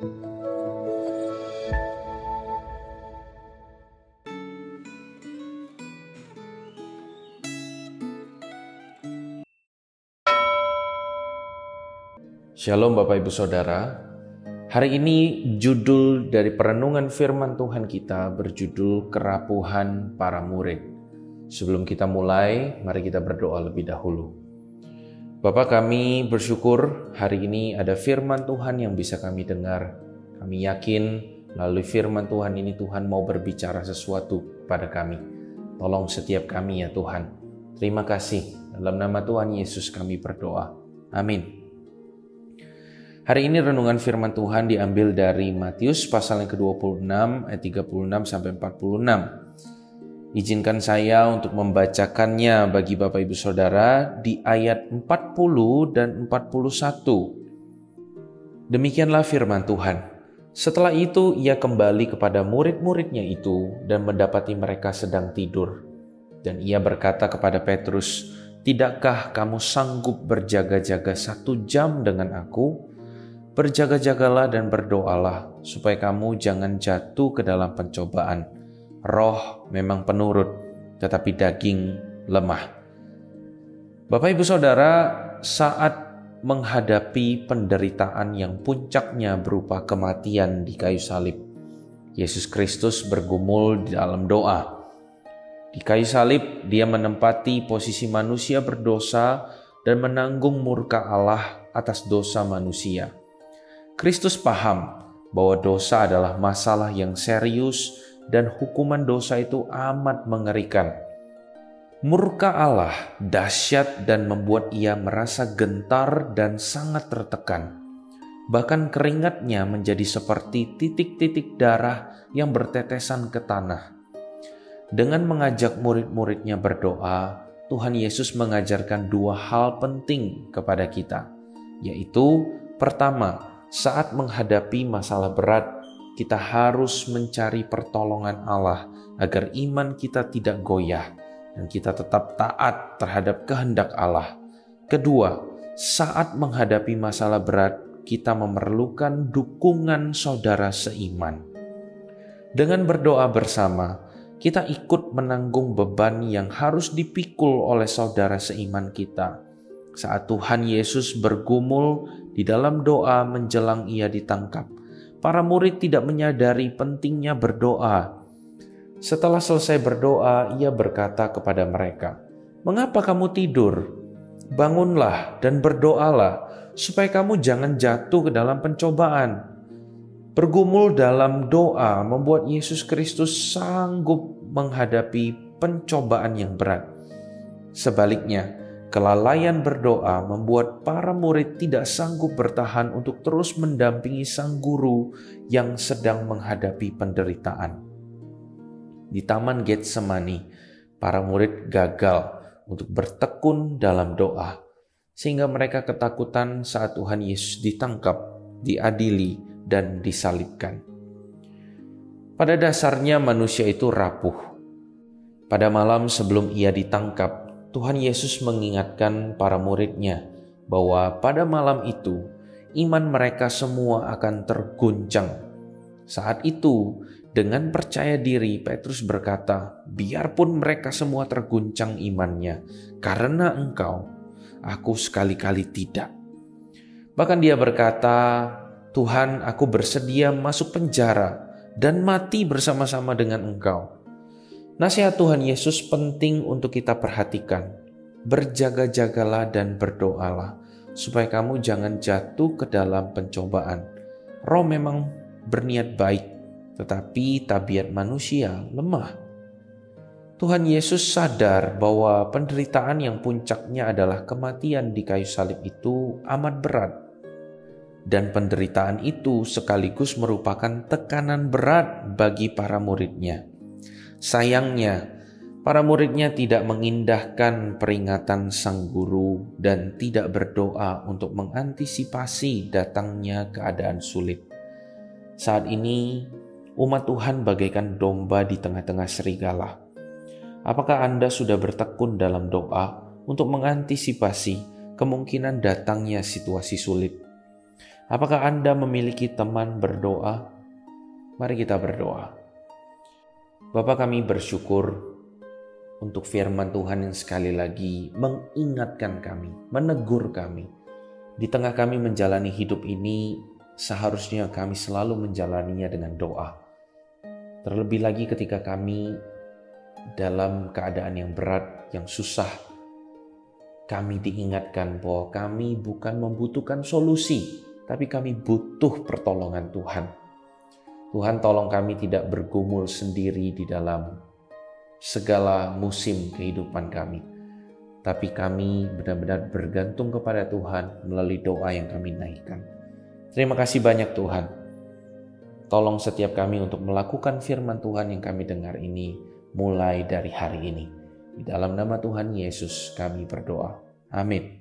Shalom Bapak Ibu Saudara. Hari ini judul dari perenungan firman Tuhan kita berjudul Kerapuhan Para Murid. Sebelum kita mulai, mari kita berdoa lebih dahulu. Bapa, kami bersyukur hari ini ada firman Tuhan yang bisa kami dengar. Kami yakin melalui firman Tuhan ini Tuhan mau berbicara sesuatu pada kami. Tolong setiap kami ya Tuhan. Terima kasih. Dalam nama Tuhan Yesus kami berdoa. Amin. Hari ini renungan firman Tuhan diambil dari Matius pasal yang ke-26 ayat 36 sampai 46. Izinkan saya untuk membacakannya bagi Bapak Ibu Saudara di ayat 40 dan 41. Demikianlah firman Tuhan. Setelah itu ia kembali kepada murid-muridnya itu dan mendapati mereka sedang tidur. Dan ia berkata kepada Petrus, "Tidakkah kamu sanggup berjaga-jaga 1 jam dengan aku? Berjaga-jagalah dan berdoalah, supaya kamu jangan jatuh ke dalam pencobaan. Roh memang penurut, tetapi daging lemah." Bapak Ibu Saudara, saat menghadapi penderitaan yang puncaknya berupa kematian di kayu salib, Yesus Kristus bergumul di dalam doa. Di kayu salib, dia menempati posisi manusia berdosa dan menanggung murka Allah atas dosa manusia. Kristus paham bahwa dosa adalah masalah yang serius dan hukuman dosa itu amat mengerikan. Murka Allah dahsyat dan membuat ia merasa gentar dan sangat tertekan. Bahkan keringatnya menjadi seperti titik-titik darah yang bertetesan ke tanah. Dengan mengajak murid-muridnya berdoa, Tuhan Yesus mengajarkan 2 hal penting kepada kita, yaitu pertama, saat menghadapi masalah berat, kita harus mencari pertolongan Allah agar iman kita tidak goyah dan kita tetap taat terhadap kehendak Allah. Kedua, saat menghadapi masalah berat, kita memerlukan dukungan saudara seiman. Dengan berdoa bersama, kita ikut menanggung beban yang harus dipikul oleh saudara seiman kita. Saat Tuhan Yesus bergumul di dalam doa menjelang ia ditangkap, para murid tidak menyadari pentingnya berdoa. Setelah selesai berdoa, ia berkata kepada mereka, "Mengapa kamu tidur? Bangunlah dan berdoalah, supaya kamu jangan jatuh ke dalam pencobaan." Bergumul dalam doa membuat Yesus Kristus sanggup menghadapi pencobaan yang berat. Sebaliknya, kelalaian berdoa membuat para murid tidak sanggup bertahan untuk terus mendampingi sang guru yang sedang menghadapi penderitaan. Di Taman Getsemani, para murid gagal untuk bertekun dalam doa, sehingga mereka ketakutan saat Tuhan Yesus ditangkap, diadili, dan disalibkan. Pada dasarnya manusia itu rapuh. Pada malam sebelum ia ditangkap, Tuhan Yesus mengingatkan para muridnya bahwa pada malam itu iman mereka semua akan terguncang. Saat itu, dengan percaya diri, Petrus berkata, "Biarpun mereka semua terguncang imannya, karena Engkau, aku sekali-kali tidak." Bahkan dia berkata, "Tuhan, aku bersedia masuk penjara dan mati bersama-sama dengan Engkau." Nasihat Tuhan Yesus penting untuk kita perhatikan. Berjaga-jagalah dan berdoalah, supaya kamu jangan jatuh ke dalam pencobaan. Roh memang berniat baik, tetapi tabiat manusia lemah. Tuhan Yesus sadar bahwa penderitaan yang puncaknya adalah kematian di kayu salib itu amat berat. Dan penderitaan itu sekaligus merupakan tekanan berat bagi para muridnya. Sayangnya, para muridnya tidak mengindahkan peringatan sang guru dan tidak berdoa untuk mengantisipasi datangnya keadaan sulit. Saat ini, umat Tuhan bagaikan domba di tengah-tengah serigala. Apakah Anda sudah bertekun dalam doa untuk mengantisipasi kemungkinan datangnya situasi sulit? Apakah Anda memiliki teman berdoa? Mari kita berdoa. Bapa, kami bersyukur untuk firman Tuhan yang sekali lagi mengingatkan kami, menegur kami. Di tengah kami menjalani hidup ini, seharusnya kami selalu menjalaninya dengan doa. Terlebih lagi ketika kami dalam keadaan yang berat, yang susah, kami diingatkan bahwa kami bukan membutuhkan solusi, tapi kami butuh pertolongan Tuhan. Tuhan, tolong kami tidak bergumul sendiri di dalam segala musim kehidupan kami, tapi kami benar-benar bergantung kepada Tuhan melalui doa yang kami naikkan. Terima kasih banyak Tuhan. Tolong setiap kami untuk melakukan firman Tuhan yang kami dengar ini mulai dari hari ini. Di dalam nama Tuhan Yesus kami berdoa. Amin.